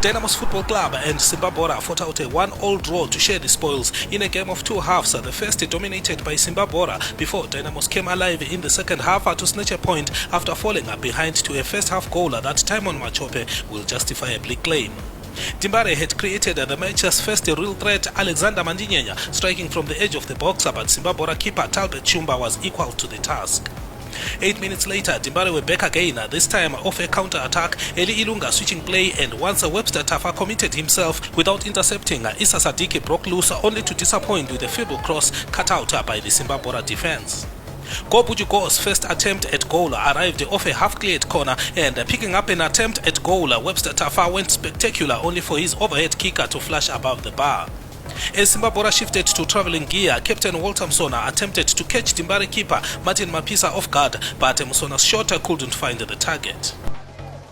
Dynamos Football Club and Simba Bhora fought out a 1-1 draw to share the spoils in a game of two halves. The first dominated by Simba Bhora before Dynamos came alive in the second half to snatch a point after falling behind to a first half goal that Timon Machope will justify a bleak claim. Dimbare had created the match's first real threat, Alexander Mandinyenya, striking from the edge of the box, but Simba Bhora keeper Talbot Chumba was equal to the task. 8 minutes later, Dimbare were back again, this time off a counter-attack, Eli Ilunga switching play, and once Webster Tafa committed himself without intercepting, Issa Sadiki broke loose only to disappoint with a feeble cross cut out by the Simba Bhora defense. Go Bujugo's first attempt at goal arrived off a half-cleared corner, and picking up an attempt at goal, Webster Tafa went spectacular only for his overhead kicker to flash above the bar. As Simba Bhora shifted to travelling gear, Captain Walter Msona attempted to catch Dimbare keeper Martin Mapisa off guard, but Msona's shot couldn't find the target.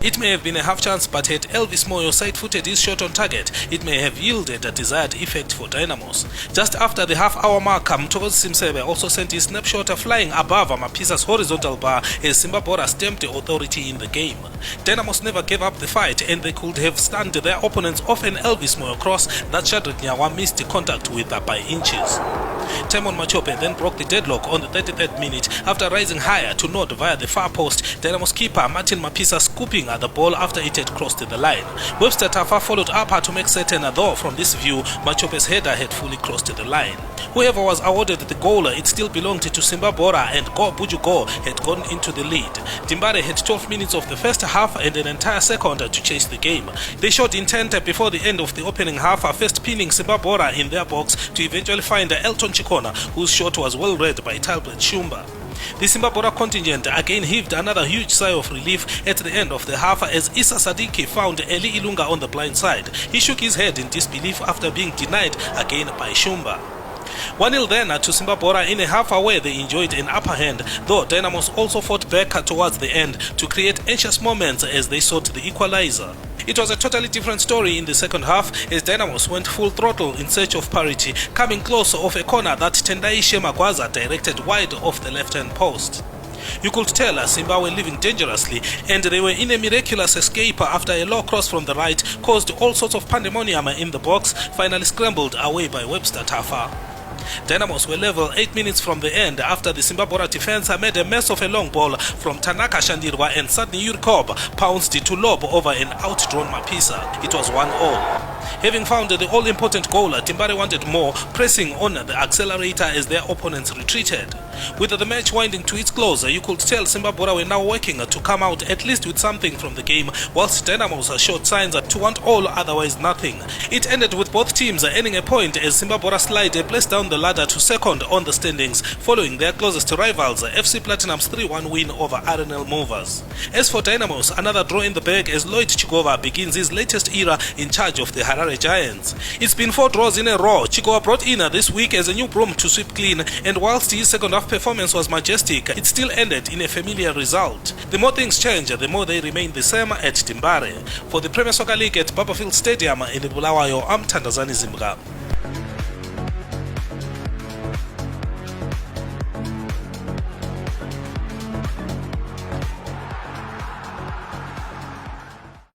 It may have been a half chance, but had Elvis Moyo side-footed his shot on target, it may have yielded a desired effect for Dynamos. Just after the half-hour mark, Mtokozi Simsebe also sent his snapshot flying above Mapisa's horizontal bar as Simba Bhora stamped authority in the game. Dynamos never gave up the fight, and they could have stunned their opponents off an Elvis Moyo cross that Shadrack Nyawa missed contact with by inches. Timon Machope then broke the deadlock on the 33rd minute after rising higher to nod via the far post, Dynamos keeper Martin Mapisa scooping at the ball after it had crossed the line. Webster Tafa followed up to make certain, though from this view Machope's header had fully crossed the line. Whoever was awarded the goal, it still belonged to Simba Bhora, and Go Bujugo had gone into the lead. Dimbare had 12 minutes of the first half and an entire second to chase the game. They showed intent before the end of the opening half, first pinning Simba Bhora in their box to eventually find Elton Chikona, whose shot was well read by Talbot Chumba. The Simba Bhora contingent again heaved another huge sigh of relief at the end of the half as Issa Sadiki found Eli Ilunga on the blind side. He shook his head in disbelief after being denied again by Chumba. 1-0 then to Simba Bhora. In a half where they enjoyed an upper hand, though Dynamos also fought back towards the end to create anxious moments as they sought the equalizer. It was a totally different story in the second half as Dynamos went full throttle in search of parity, coming close off a corner that Tendai Shemagwaza directed wide off the left-hand post. You could tell Simba were living dangerously, and they were in a miraculous escape after a low cross from the right caused all sorts of pandemonium in the box, finally scrambled away by Webster Tafa. Dynamos were level 8 minutes from the end after the Simba Bhora defense made a mess of a long ball from Tanaka Shandirwa, and Sadni Yurkob pounced to lob over an outdrawn Mapisa. It was 1-1. Having found the all-important goal, Dimbare wanted more, pressing on the accelerator as their opponents retreated. With the match winding to its close, you could tell Simba Bhora were now working to come out at least with something from the game, whilst Dynamos showed signs to want all, otherwise nothing. It ended with both teams earning a point as Simba Bhora slid a place down the ladder to second on the standings, following their closest rivals, FC Platinum's 3-1 win over RNL Movers. As for Dynamos, another draw in the bag as Lloyd Chigova begins his latest era in charge of the Harare Giants. It's been 4 draws in a row. Chigova brought in this week as a new broom to sweep clean, and whilst his second half performance was majestic, it still ended in a familiar result. The more things change, the more they remain the same at Dimbare. For the Premier Soccer League at Barbourfields Stadium in Bulawayo, I'm Tandazani Zimbga.